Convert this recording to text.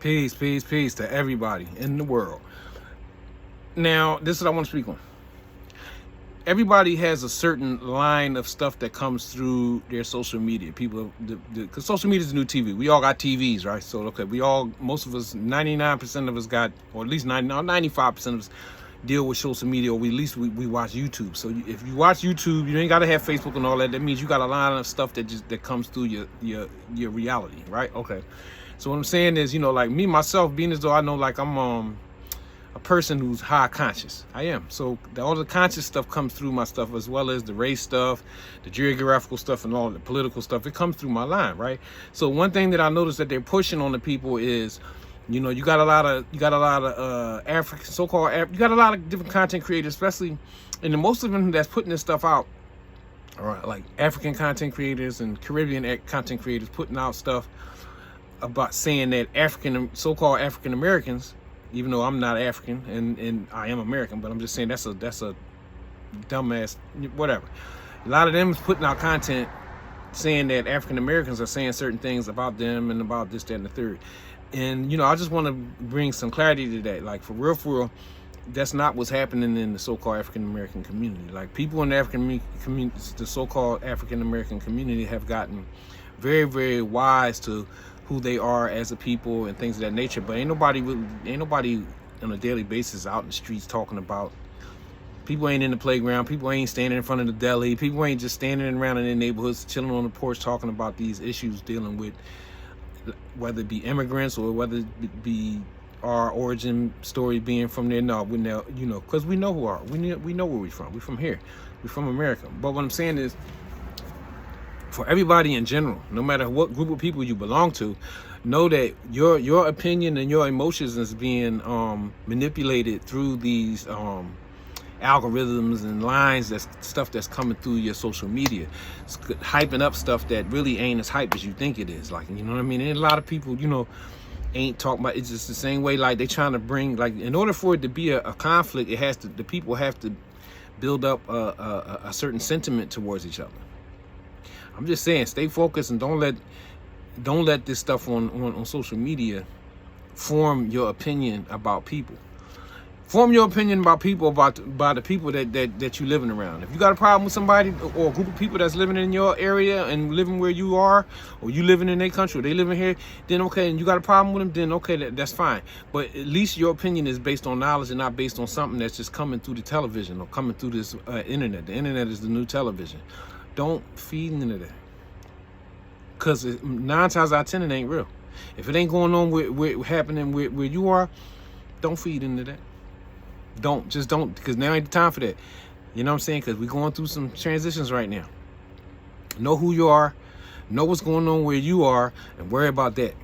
Peace, peace, peace to everybody in the world. Now, this is what I want to speak on. Everybody has a certain line of stuff that comes through their social media. People, because social media is the new TV. We all got TVs, right? So, okay, most of us, 99% of us got, or at least 95% of us deal with social media, or at least we watch YouTube. So if you watch YouTube, you ain't got to have Facebook and all that. That means you got a lot of stuff that comes through your reality, right? Okay. So what I'm saying is, like me, myself, being as though I know, like I'm a person who's high conscious. I am. So all the conscious stuff comes through my stuff, as well as the race stuff, the geographical stuff, and all the political stuff. It comes through my line, right? So one thing that I noticed that they're pushing on the people is, you got a lot of African, so-called, you got a lot of different content creators, especially, and most of them that's putting this stuff out, all right, like African content creators and Caribbean content creators putting out stuff about saying that so-called African Americans, even though I'm not African and I am American, but I'm just saying that's a dumbass whatever. A lot of them is putting out content saying that African Americans are saying certain things about them and about this, that, and the third. And I just want to bring some clarity to that. Like for real, that's not what's happening in the so-called African American community. Like people in the African community, the so-called African American community, have gotten very, very wise to who they are as a people and things of that nature. But ain't nobody on a daily basis out in the streets talking about. People ain't in the playground. People ain't standing in front of the deli. People ain't just standing around in their neighborhoods, chilling on the porch, talking about these issues, dealing with whether it be immigrants or whether it be our origin story being from there. No, we know, because we know who are. We know where we're from. We're from here. We're from America. But what I'm saying is, for everybody in general, no matter what group of people you belong to, know that your opinion and your emotions is being manipulated through these algorithms and lines, stuff that's coming through your social media. It's hyping up stuff that really ain't as hype as you think it is. Like, you know what I mean? And a lot of people, ain't talking about. It's just the same way. Like they trying to bring, like, in order for it to be a conflict, the people have to build up a certain sentiment towards each other. I'm just saying, stay focused and don't let this stuff on social media form your opinion about people. Form your opinion about people, about the people that you living around. If you got a problem with somebody or a group of people that's living in your area and living where you are, or you living in their country, or they living here, then okay, and you got a problem with them, then okay, that's fine. But at least your opinion is based on knowledge and not based on something that's just coming through the television or coming through this internet. The internet is the new television. Don't feed into that, because 9 times out of 10 it ain't real. If it ain't going on with happening where you are, don't feed into that. Don't, because now ain't the time for that. You know what I'm saying? Because we're going through some transitions right now. Know who you are, know what's going on where you are, and worry about that.